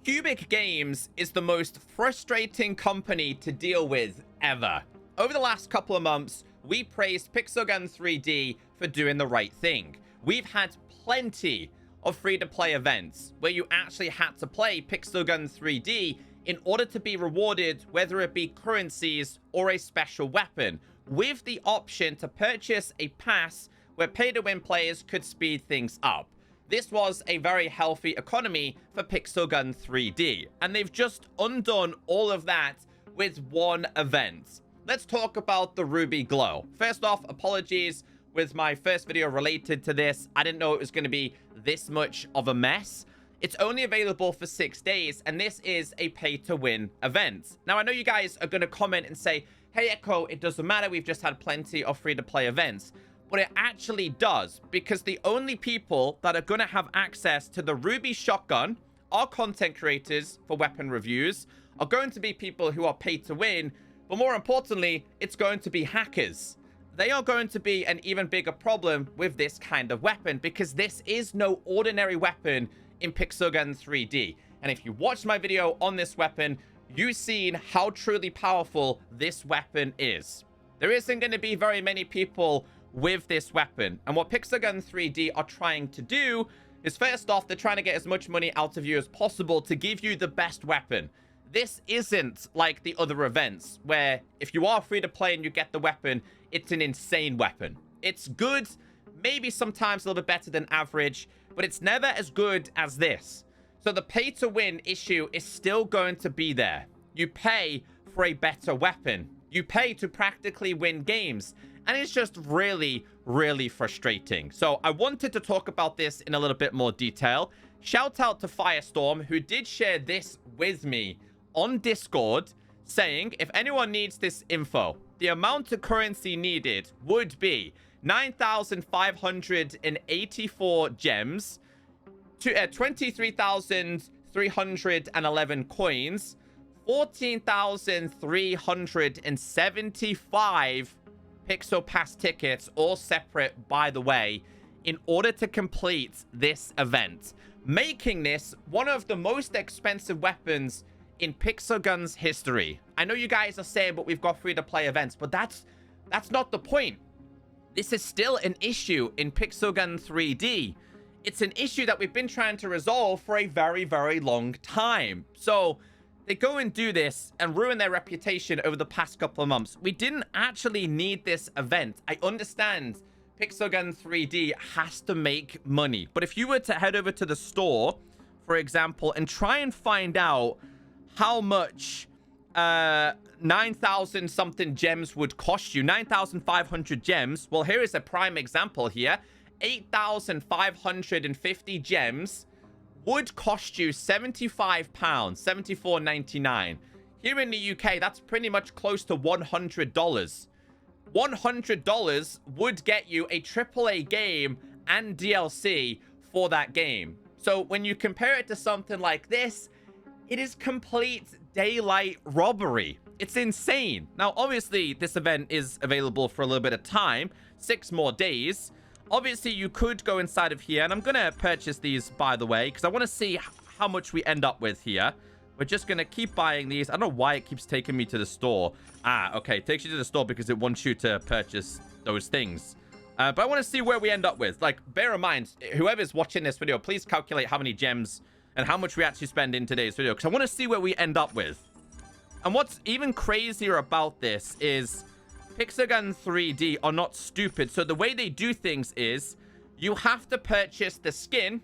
Cubic Games is the most frustrating company to deal with ever. Over the last couple of months, we praised Pixelgun 3D for doing the right thing. We've had plenty of free-to-play events where you actually had to play Pixelgun 3D in order to be rewarded, whether it be currencies or a special weapon, with the option to purchase a pass where pay-to-win players could speed things up. This was a very healthy economy for Pixelgun 3D, and they've just undone all of that with one event. Let's talk about the Ruby Glow. First off, apologies with my first video related to this. I didn't know it was going to be this much of a mess. It's only available for 6 days, and this is a pay-to-win event. Now, I know you guys are going to comment and say, hey, Echo, it doesn't matter. We've just had plenty of free-to-play events. But it actually does, because the only people that are going to have access to the Ruby Shotgun are content creators for weapon reviews, are going to be people who are paid to win, but more importantly, it's going to be hackers. They are going to be an even bigger problem with this kind of weapon, because this is no ordinary weapon in Pixelgun 3D. And if you watched my video on this weapon, you've seen how truly powerful this weapon is. There isn't going to be very many people with this weapon, and what Pixelgun 3D are trying to do is, first off, they're trying to get as much money out of you as possible to give you the best weapon. This isn't like the other events where if you are free to play and you get the weapon, it's an insane weapon. It's good, maybe sometimes a little bit better than average, but it's never as good as this. So the pay to win issue is still going to be there. You pay for a better weapon. You pay to practically win games. And it's just really, really frustrating. So I wanted to talk about this in a little bit more detail. Shout out to Firestorm, who did share this with me on Discord, saying if anyone needs this info, the amount of currency needed would be 9,584 gems, 23,311 coins, 14,375 Pixel Pass tickets, all separate, by the way, in order to complete this event, making this one of the most expensive weapons in Pixelgun's history. I know you guys are saying, but we've got free-to-play events, but that's not the point. This is still an issue in Pixelgun 3D. It's an issue that we've been trying to resolve for a very, very long time. So they go and do this and ruin their reputation over the past couple of months. We didn't actually need this event. I understand Pixelgun 3D has to make money. But if you were to head over to the store, for example, and try and find out how much 9,000 something gems would cost you, 9,500 gems. Well, here is a prime example here. 8,550 gems would cost you £75, $74.99. Here in the UK, that's pretty much close to $100. $100 would get you a AAA game and DLC for that game. So when you compare it to something like this, it is complete daylight robbery. It's insane. Now, obviously, this event is available for a little bit of time, 6 more days. Obviously, you could go inside of here, and I'm going to purchase these, by the way, because I want to see how much we end up with here. We're just going to keep buying these. I don't know why it keeps taking me to the store. Ah, okay. It takes you to the store because it wants you to purchase those things. But I want to see where we end up with. Like, bear in mind, whoever's watching this video, please calculate how many gems and how much we actually spend in today's video, because I want to see where we end up with. And what's even crazier about this is Pixelgun 3D are not stupid. So the way they do things is you have to purchase the skin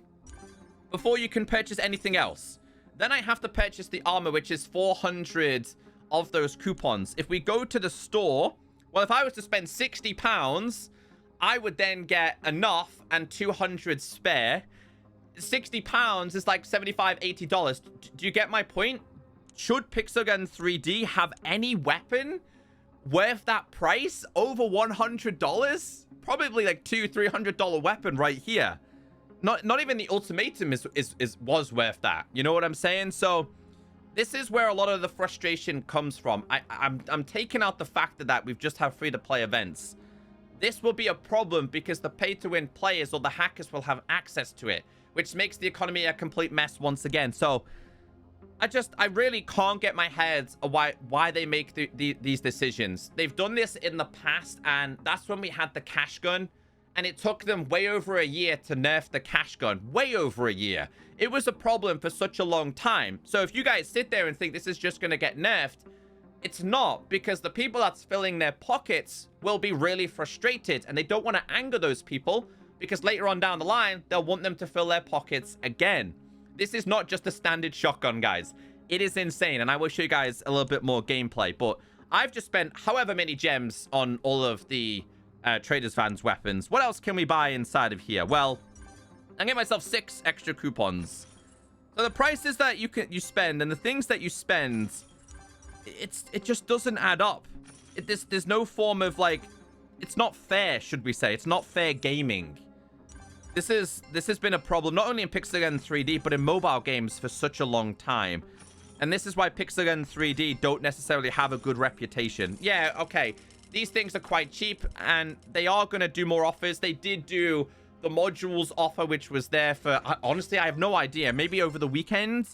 before you can purchase anything else. Then I have to purchase the armor, which is 400 of those coupons. If we go to the store, well, if I was to spend £60, I would then get enough and 200 spare. £60 is like $75, $80. Do you get my point? Should Pixelgun 3D have any weapon worth that price over $100? Probably like $200-300 weapon right here. Not even the ultimatum was worth that. You know what I'm saying? So this is where a lot of the frustration comes from. I'm taking out the fact that we've just had free-to-play events. This will be a problem because the pay-to-win players or the hackers will have access to it, which makes the economy a complete mess once again. So I really can't get my head why they make these decisions. They've done this in the past, and that's when we had the cash gun, and it took them way over a year to nerf the cash gun. Way over a year. It was a problem for such a long time. So if you guys sit there and think this is just going to get nerfed, it's not, because the people that's filling their pockets will be really frustrated, and they don't want to anger those people, because later on down the line, they'll want them to fill their pockets again. This is not just a standard shotgun, guys. It is insane, and I will show you guys a little bit more gameplay, but I've just spent however many gems on all of the Traders Van's weapons. What else can we buy inside of here? Well, I get myself 6 extra coupons. So the prices that you spend and the things that you spend, it just doesn't add up. There's no form of, like, it's not fair, should we say. It's not fair gaming. This has been a problem, not only in Pixel 3D, but in mobile games for such a long time. And this is why Pixel 3D don't necessarily have a good reputation. Yeah, okay. These things are quite cheap, and they are going to do more offers. They did do the modules offer, which was there for... honestly, I have no idea. Maybe over the weekend.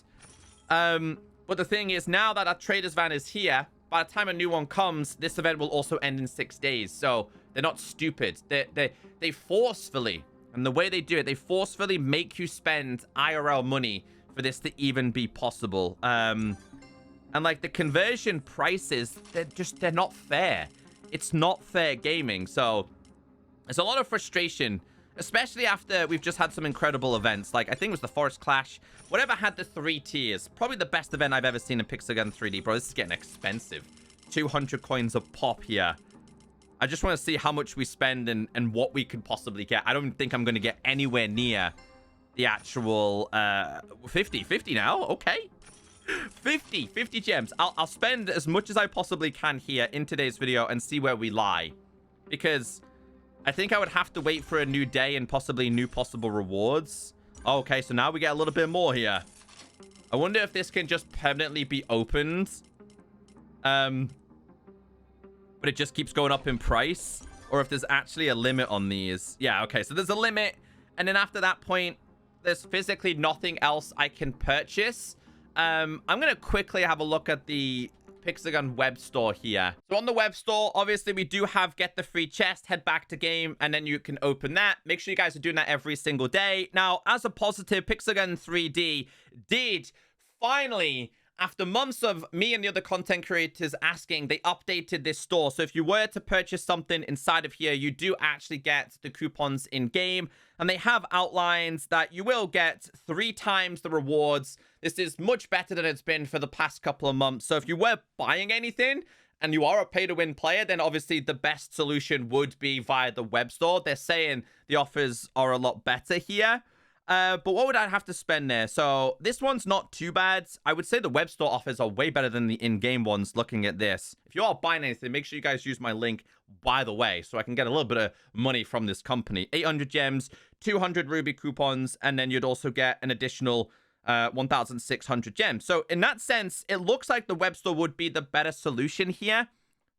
But the thing is, now that our Traders Van is here, by the time a new one comes, this event will also end in 6 days. So they're not stupid. They forcefully... And the way they do it, they forcefully make you spend IRL money for this to even be possible. And like the conversion prices, they're not fair. It's not fair gaming. So there's a lot of frustration, especially after we've just had some incredible events. Like I think it was the Forest Clash, whatever had the 3 tiers. Probably the best event I've ever seen in Pixel 3D. Bro, this is getting expensive. 200 coins a pop here. I just want to see how much we spend and what we could possibly get. I don't think I'm going to get anywhere near the actual 50 now. Okay. 50 gems. I'll spend as much as I possibly can here in today's video and see where we lie, because I think I would have to wait for a new day and possibly new possible rewards. Okay, so now we get a little bit more here. I wonder if this can just permanently be opened. But it just keeps going up in price, or if there's actually a limit on these. Yeah, okay, so there's a limit, and then after that point, there's physically nothing else I can purchase. I'm gonna quickly have a look at the Pixel web store here. So on the web store, obviously we do have get the free chest, head back to game, and then you can open that. Make sure you guys are doing that every single day. Now, as a positive, Pixel 3D did finally, after months of me and the other content creators asking, they updated this store. So if you were to purchase something inside of here, you do actually get the coupons in game. And they have outlines that you will get 3 times the rewards. This is much better than it's been for the past couple of months. So if you were buying anything and you are a pay-to-win player, then obviously the best solution would be via the web store. They're saying the offers are a lot better here. But what would I have to spend there? So this one's not too bad. I would say the web store offers are way better than the in-game ones looking at this. If you are buying anything, make sure you guys use my link, by the way, so I can get a little bit of money from this company. 800 gems, 200 ruby coupons, and then you'd also get an additional 1,600 gems. So in that sense, it looks like the web store would be the better solution here.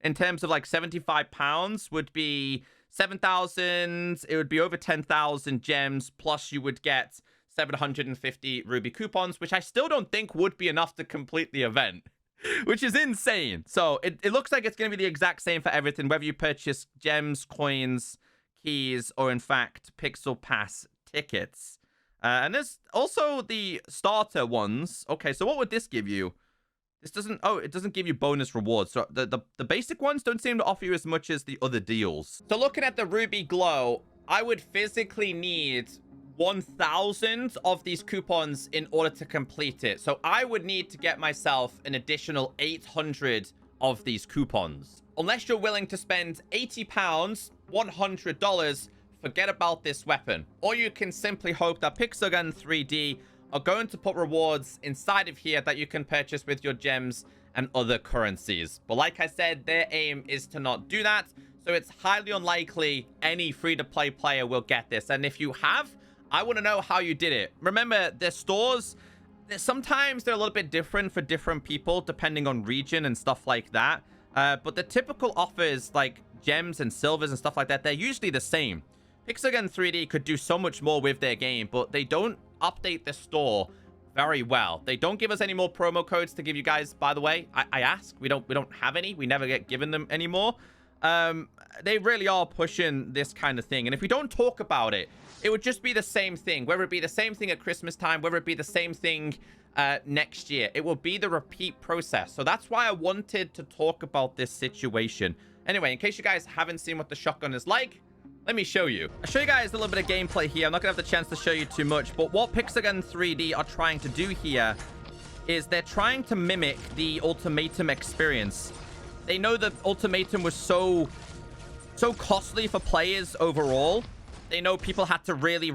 In terms of like £75 would be 7,000, it would be over 10,000 gems, plus you would get 750 ruby coupons, which I still don't think would be enough to complete the event, which is insane. So it looks like it's going to be the exact same for everything, whether you purchase gems, coins, keys, or in fact, Pixel Pass tickets. And there's also the starter ones. Okay, so what would this give you? This doesn't... Oh, it doesn't give you bonus rewards. So the basic ones don't seem to offer you as much as the other deals. So looking at the Ruby Glow, I would physically need 1,000 of these coupons in order to complete it. So I would need to get myself an additional 800 of these coupons. Unless you're willing to spend £80, $100, forget about this weapon. Or you can simply hope that Pixel 3D are going to put rewards inside of here that you can purchase with your gems and other currencies. But like I said, their aim is to not do that. So it's highly unlikely any free-to-play player will get this. And if you have, I want to know how you did it. Remember, their stores, sometimes they're a little bit different for different people, depending on region and stuff like that. But the typical offers, like gems and silvers and stuff like that, they're usually the same. Pixel 3D could do so much more with their game, but they don't update the store very well. They don't give us any more promo codes to give you guys, by the way. I ask. We don't have any. We never get given them anymore. They really are pushing this kind of thing. And if we don't talk about it, it would just be the same thing. Whether it be the same thing at Christmas time, whether it be the same thing next year, it will be the repeat process. So that's why I wanted to talk about this situation. Anyway, in case you guys haven't seen what the shotgun is like, let me show you. I'll show you guys a little bit of gameplay here. I'm not gonna have the chance to show you too much, but what Pixelgun 3D are trying to do here is they're trying to mimic the Ultimatum experience. They know that Ultimatum was so costly for players overall. They know people had to really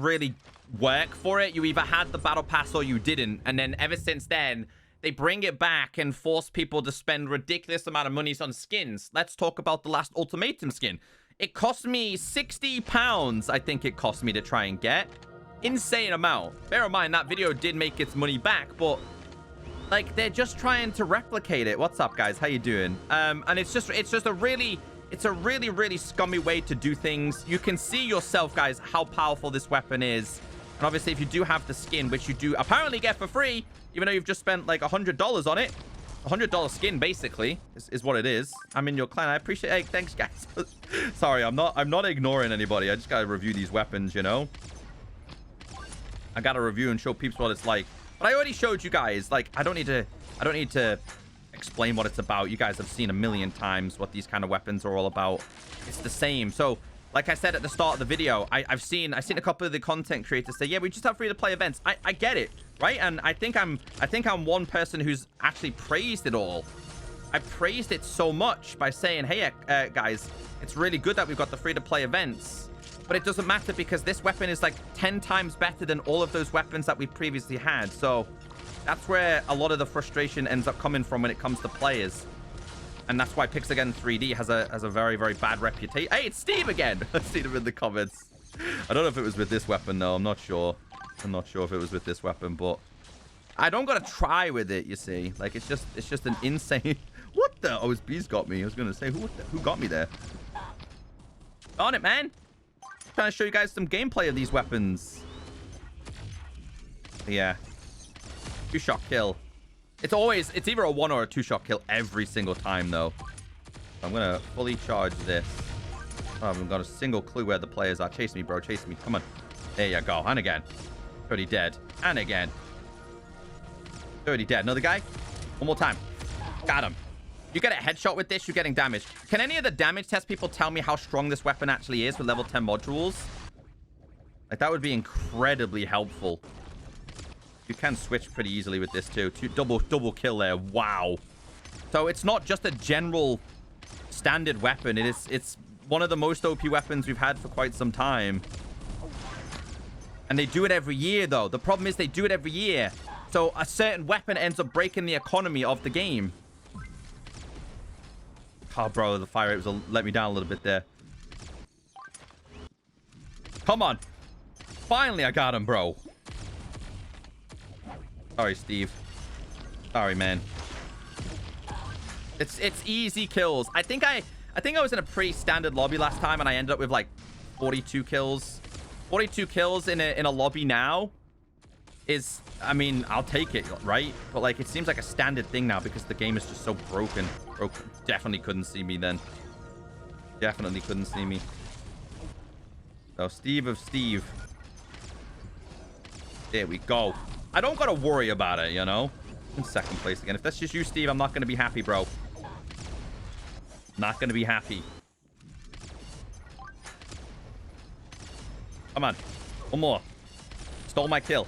work for it. You either had the battle pass or you didn't, and then ever since then they bring it back and force people to spend ridiculous amount of monies on skins. Let's talk about the last Ultimatum skin. It cost me £60, I think it cost me to try and get. Insane amount. Bear in mind, that video did make its money back, but like, they're just trying to replicate it. What's up, guys? How you doing? And it's just a really scummy way to do things. You can see yourself, guys, how powerful this weapon is. And obviously, if you do have the skin, which you do apparently get for free, even though you've just spent like $100 on it, $100 skin basically is what it is. I'm in your clan. I appreciate it. Hey, thanks, guys. Sorry, I'm not ignoring anybody. I just gotta review these weapons, you know. I gotta review and show peeps what it's like. But I already showed you guys. Like, I don't need to explain what it's about. You guys have seen a million times what these kind of weapons are all about. It's the same. So, like I said at the start of the video, I've seen a couple of the content creators say, yeah, we just have free-to-play events. I get it, right? And I think I'm one person who's actually praised it all. I praised it so much by saying, hey, guys, it's really good that we've got the free-to-play events. But it doesn't matter because this weapon is like 10 times better than all of those weapons that we previously had. So that's where a lot of the frustration ends up coming from when it comes to players. And that's why Pixelgun 3D has a very bad reputation. Hey, it's Steve again. I've seen him in the comments. I don't know if it was with this weapon, though. I'm not sure. I'm not sure if it was with this weapon, but I don't gotta try with it, you see. Like, it's just an insane... What the? Oh, his bees got me. I was gonna say, who got me there? On it, man. Trying to show you guys some gameplay of these weapons. Yeah. 2-shot kill. It's either a 1 or a 2-shot kill every single time, though. I'm gonna fully charge this. I haven't got a single clue where the players are. Chase me, bro. Chase me. Come on. There you go. And again. Already dead. And again. Already dead. Another guy. One more time. Got him. You get a headshot with this, you're getting damaged. Can any of the damage test people tell me how strong this weapon actually is with level 10 modules? Like, that would be incredibly helpful. You can switch pretty easily with this too. Double kill there. Wow. So it's not just a general standard weapon. It's one of the most OP weapons we've had for quite some time. And they do it every year, though. The problem is they do it every year. So a certain weapon ends up breaking the economy of the game. Oh, bro, the fire rate let me down a little bit there. Come on. Finally, I got him, bro. Sorry, Steve. Sorry, man. It's easy kills. I think I was in a pretty standard lobby last time, and I ended up with like 42 kills. 42 kills in a lobby now is, I mean, I'll take it, right? But like, it seems like a standard thing now because the game is just so broken. Definitely couldn't see me then. Definitely couldn't see me. So Steve of Steve. There we go. I don't gotta worry about it, you know? In second place again. If that's just you, Steve, I'm not gonna be happy, bro. Not gonna be happy. Come on. One more. Stole my kill.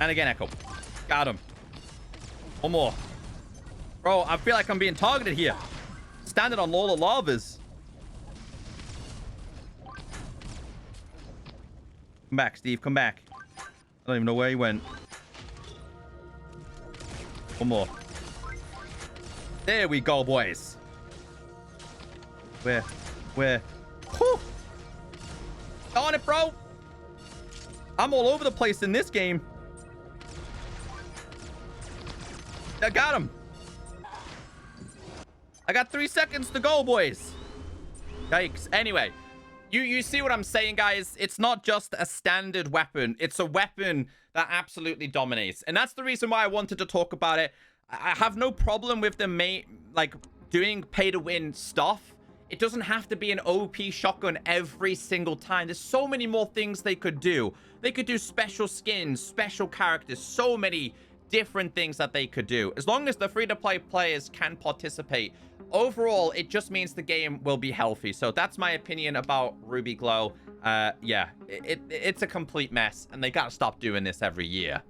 And again, Echo. Got him. One more. Bro, I feel like I'm being targeted here. Standing on Lola Lavas. Come back, Steve. Come back. I don't even know where he went. One more. There we go, boys. Where? Whew. On it, bro. I'm all over the place in this game. I got him. I got 3 seconds to go, boys. Yikes. Anyway, You see what I'm saying, guys? It's not just a standard weapon. It's a weapon that absolutely dominates. And that's the reason why I wanted to talk about it. I have no problem with them doing pay-to-win stuff. It doesn't have to be an OP shotgun every single time. There's so many more things they could do. They could do special skins, special characters, so many different things that they could do. As long as the free-to-play players can participate, overall, it just means the game will be healthy. So that's my opinion about Ruby Glow. Yeah, it's a complete mess, and they gotta stop doing this every year.